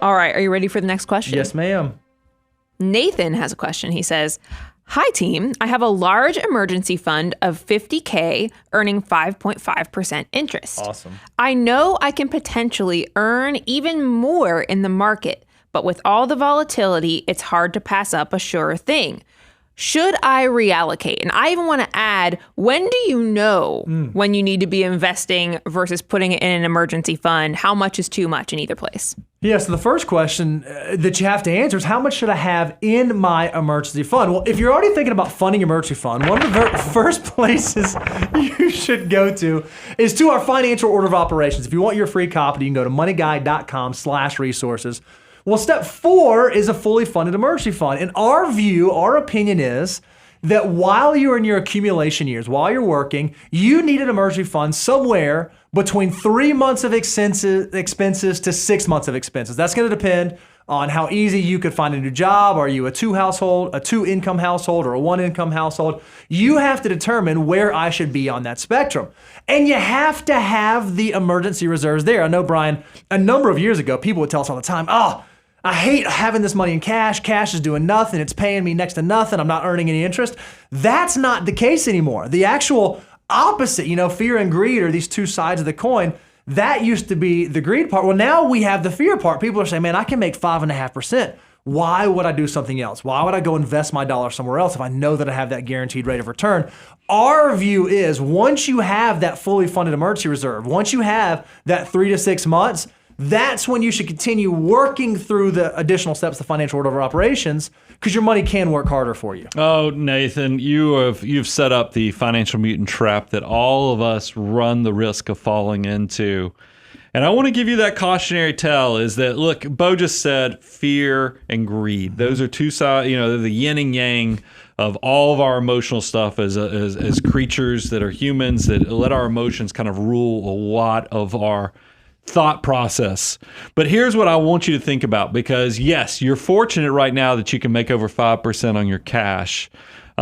All right. Are you ready for the next question? Yes, ma'am. Nathan has a question. He says, "Hi, team. I have a large emergency fund of $50K earning 5.5% interest. Awesome. I know I can potentially earn even more in the market, but with all the volatility, it's hard to pass up a sure thing. Should I reallocate?" And I even want to add, when do you know when you need to be investing versus putting it in an emergency fund? How much is too much in either place? Yeah, so the first question that you have to answer is, how much should I have in my emergency fund? Well, if you're already thinking about funding emergency fund, one of the first places you should go to is to our financial order of operations. If you want your free copy, you can go to moneyguide.com/resources. Well, step 4 is a fully funded emergency fund. In our view, our opinion is that while you're in your accumulation years, while you're working, you need an emergency fund somewhere between 3 months of expenses to 6 months of expenses. That's going to depend on how easy you could find a new job. Are you a 2-income household, or a 1-income household? You have to determine where I should be on that spectrum. And you have to have the emergency reserves there. I know, Brian, a number of years ago, people would tell us all the time, I hate having this money in cash. Cash is doing nothing. It's paying me next to nothing. I'm not earning any interest. That's not the case anymore. The actual opposite, fear and greed are these two sides of the coin. That used to be the greed part. Well, now we have the fear part. People are saying, man, I can make 5.5%. Why would I do something else? Why would I go invest my dollar somewhere else if I know that I have that guaranteed rate of return? Our view is, once you have that fully funded emergency reserve, once you have that 3 to 6 months, that's when you should continue working through the additional steps of financial order of operations, because your money can work harder for you. Oh, Nathan, you've set up the financial mutant trap that all of us run the risk of falling into. And I want to give you that cautionary tale is that, look, Bo just said fear and greed. Those are two sides, the yin and yang of all of our emotional stuff as creatures that are humans, that let our emotions kind of rule a lot of our thought process. But here's what I want you to think about, because yes, you're fortunate right now that you can make over 5% on your cash.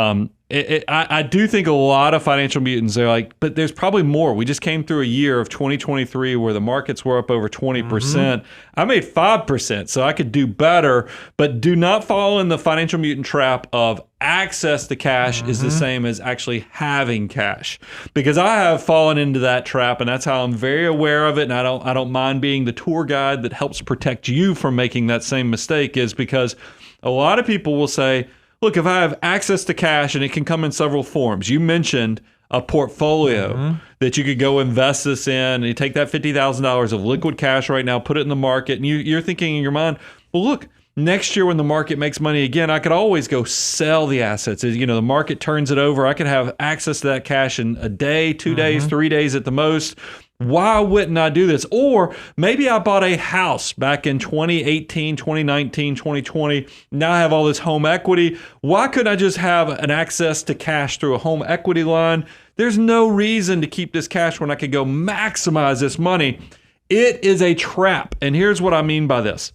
I do think a lot of financial mutants are like, but there's probably more. We just came through a year of 2023 where the markets were up over 20%. I made 5%, so I could do better, but do not fall in the financial mutant trap of access to cash is the same as actually having cash, because I have fallen into that trap, and that's how I'm very aware of it. And I don't mind being the tour guide that helps protect you from making that same mistake, is because a lot of people will say, look, if I have access to cash, and it can come in several forms. You mentioned a portfolio that you could go invest this in, and you take that $50,000 of liquid cash right now, put it in the market, and you're thinking in your mind, well, look, next year when the market makes money again, I could always go sell the assets. The market turns it over. I could have access to that cash in a day, 2 days, 3 days at the most. Why wouldn't I do this? Or maybe I bought a house back in 2018, 2019, 2020. Now I have all this home equity. Why couldn't I just have an access to cash through a home equity line? There's no reason to keep this cash when I could go maximize this money. It is a trap. And here's what I mean by this.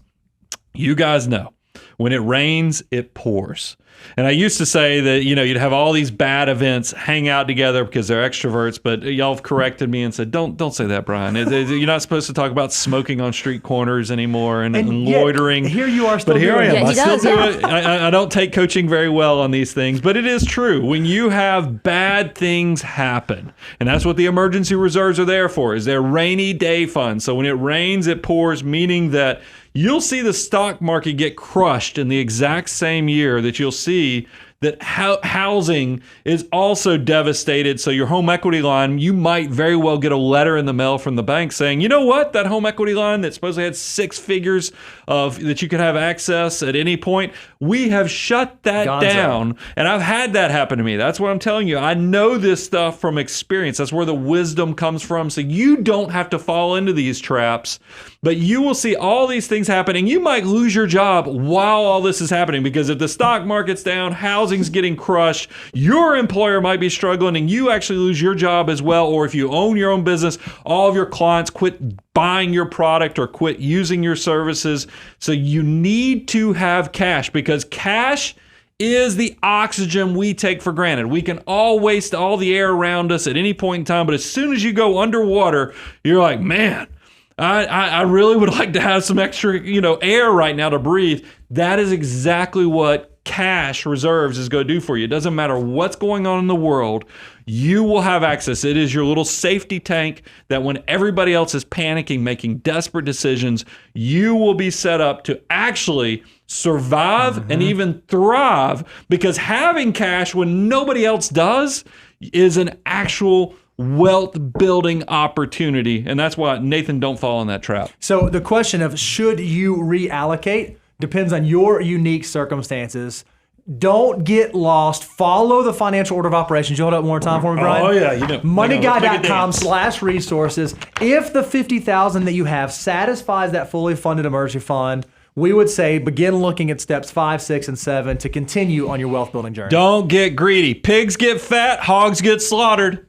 You guys know, when it rains, it pours. And I used to say that, you'd have all these bad events hang out together because they're extroverts, but y'all have corrected me and said, don't say that, Brian. You're not supposed to talk about smoking on street corners anymore and loitering. Here you are still doing it. But here I am. Yeah, I still do it. I don't take coaching very well on these things, but it is true. When you have bad things happen, and that's what the emergency reserves are there for, is their rainy day fund. So when it rains, it pours, meaning that you'll see the stock market get crushed in the exact same year that you'll see that housing is also devastated. So your home equity line, you might very well get a letter in the mail from the bank saying, you know what, that home equity line that supposedly had 6 figures of that you could have access at any point, we have shut that down. And I've had that happen to me. That's what I'm telling you. I know this stuff from experience. That's where the wisdom comes from. So you don't have to fall into these traps, but you will see all these things happening. You might lose your job while all this is happening, because if the stock market's down, housing's getting crushed, your employer might be struggling and you actually lose your job as well. Or if you own your own business, all of your clients quit buying your product or quit using your services. So you need to have cash, because cash is the oxygen we take for granted. We can all waste all the air around us at any point in time, but as soon as you go underwater, you're like, man, I really would like to have some extra, air right now to breathe. That is exactly what cash reserves is going to do for you. It doesn't matter what's going on in the world. You will have access. It is your little safety tank that when everybody else is panicking, making desperate decisions, you will be set up to actually survive and even thrive, because having cash when nobody else does is an actual wealth building opportunity. And that's why, Nathan, don't fall in that trap. So the question of should you reallocate depends on your unique circumstances. Don't get lost. Follow the financial order of operations. You hold up one more time for me, Brian? Oh, yeah. MoneyGuy.com/resources. If the $50,000 that you have satisfies that fully funded emergency fund, we would say begin looking at steps 5, 6, and 7 to continue on your wealth building journey. Don't get greedy. Pigs get fat, hogs get slaughtered.